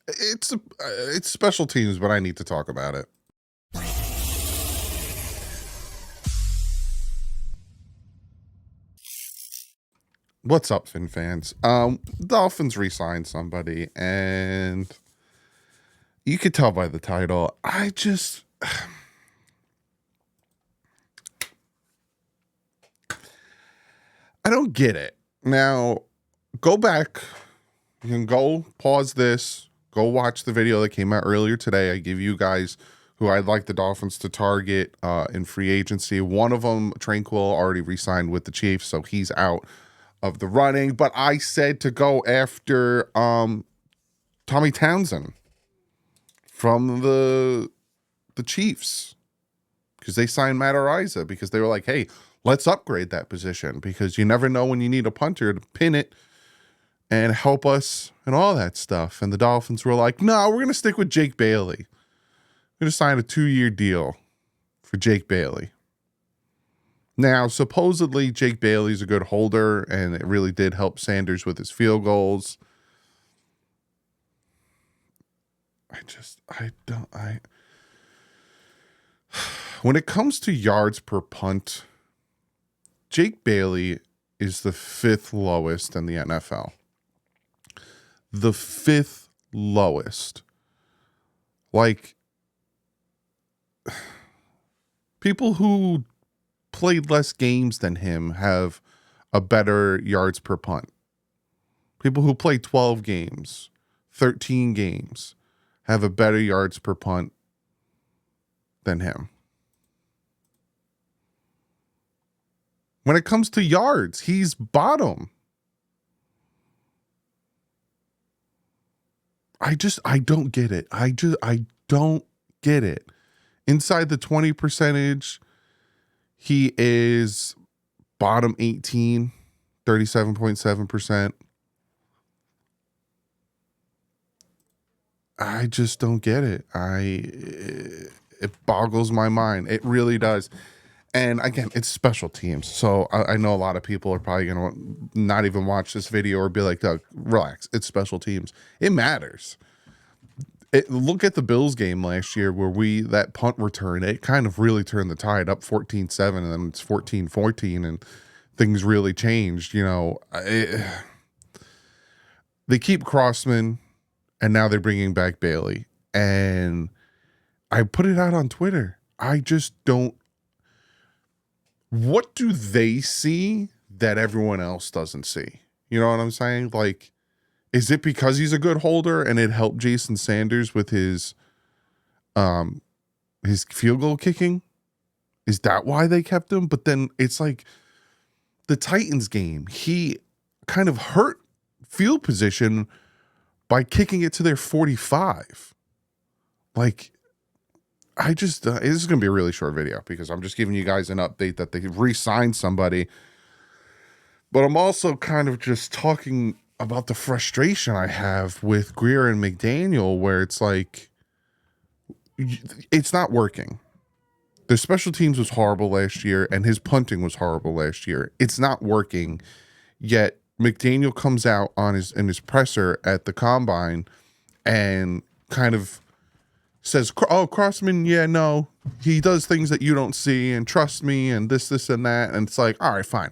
it's special teams, but I need to talk about it. What's up, Fin fans? Dolphins re-signed somebody, and you could tell by the title. I don't get it. Now, go back. You can go pause this. Go watch the video that came out earlier today. I give you guys who I'd like the Dolphins to target in free agency. One of them, Tranquil, already re-signed with the Chiefs, so he's out of the running. But I said to go after Tommy Townsend from the Chiefs, because they signed Matt Araiza, because they were like, hey, let's upgrade that position, because you never know when you need a punter to pin it and help us and all that stuff. And the Dolphins were like, no, we're going to stick with Jake Bailey. We're going to sign a 2-year deal for Jake Bailey. Now, supposedly Jake Bailey's a good holder, and it really did help Sanders with his field goals. When it comes to yards per punt, Jake Bailey is the 5th lowest in the NFL. The 5th lowest. Like, people who played less games than him have a better yards per punt. People who play 12 games, 13 games, have a better yards per punt than him. When it comes to yards, he's bottom. I don't get it. I don't get it. Inside the 20 percentage, he is bottom 18, 37.7%. I just don't get it. It boggles my mind. It really does. And again, it's special teams. So I know a lot of people are probably going to not even watch this video or be like, Doug, relax. It's special teams. It matters. Look at the Bills game last year where that punt return, it kind of really turned the tide, up 14-7, and then it's 14-14, and things really changed. You know, they keep Crossman, and now they're bringing back Bailey. And I put it out on Twitter. I just don't. What do they see that everyone else doesn't see? You know what I'm saying? Like, is it because he's a good holder and it helped Jason Sanders with his field goal kicking? Is that why they kept him? But then it's like the Titans game. He kind of hurt field position by kicking it to their 45. Like, this is going to be a really short video because I'm just giving you guys an update that they re-signed somebody. But I'm also kind of just talking about the frustration I have with Greer and McDaniel, where it's like, it's not working. Their special teams was horrible last year, and his punting was horrible last year. It's not working. Yet McDaniel comes out in his presser at the combine and kind of says, oh, Crossman, yeah, no, he does things that you don't see, and trust me, and this, and that. And it's like, all right, fine.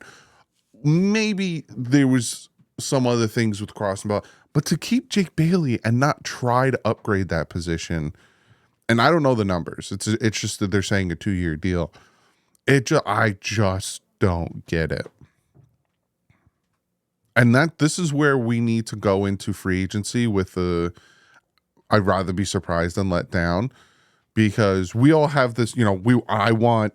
Maybe there was some other things with Crossman, but to keep Jake Bailey and not try to upgrade that position, and I don't know the numbers. It's just that they're saying a 2-year deal. I just don't get it. And this is where we need to go into free agency with I'd rather be surprised than let down, because we all have this, I want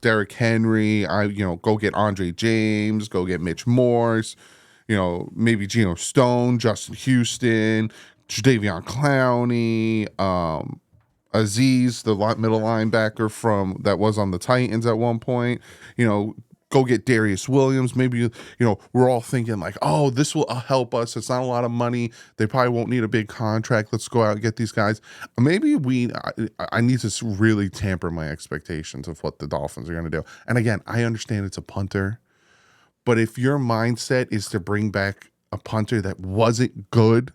Derrick Henry. Go get Andre James, go get Mitch Morse, maybe Geno Stone, Justin Houston, Jadeveon Clowney, Aziz, the middle linebacker that was on the Titans at one point, go get Darius Williams. Maybe, we're all thinking like, oh, this will help us. It's not a lot of money. They probably won't need a big contract. Let's go out and get these guys. Maybe I need to really tamper my expectations of what the Dolphins are going to do. And again, I understand it's a punter, but if your mindset is to bring back a punter that wasn't good,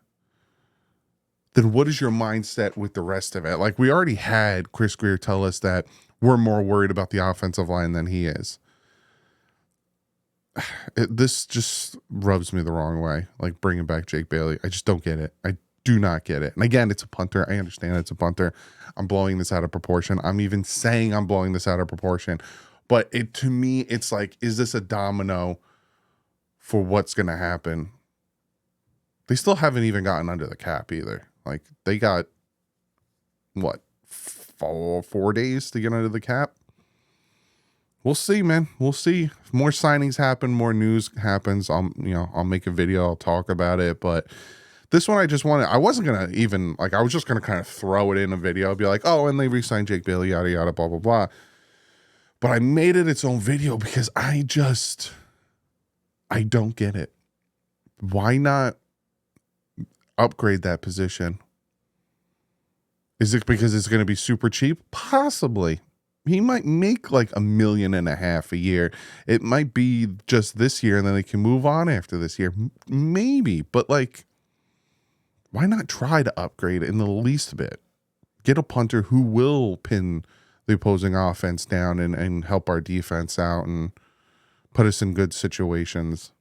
then what is your mindset with the rest of it? Like, we already had Chris Greer tell us that we're more worried about the offensive line than he is. This just rubs me the wrong way. Like, bringing back Jake Bailey. I just don't get it. I do not get it. And again, it's a punter. I understand it's a punter. I'm blowing this out of proportion. I'm even saying I'm blowing this out of proportion. But to me, it's like, is this a domino for what's going to happen? They still haven't even gotten under the cap either. Like, they got, what, 4 days to get under the cap? We'll see, man. We'll see. If more signings happen, more news happens, I'll make a video, I'll talk about it. But this one, I wasn't going to even, like, I was just going to kind of throw it in a video, be like, oh, and they re-signed Jake Bailey, yada, yada, blah, blah, blah. But I made it its own video because I don't get it. Why not upgrade that position? Is it because it's going to be super cheap? Possibly. He might make like $1.5 million a year. It might be just this year and then they can move on after this year. Maybe. But like, why not try to upgrade in the least bit? Get a punter who will pin the opposing offense down and help our defense out and put us in good situations.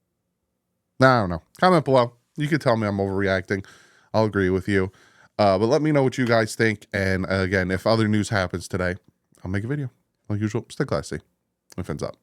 I don't know. Comment below. You can tell me I'm overreacting. I'll agree with you. But let me know what you guys think. And again, if other news happens today, I'll make a video. Like usual, stay classy. My fins up.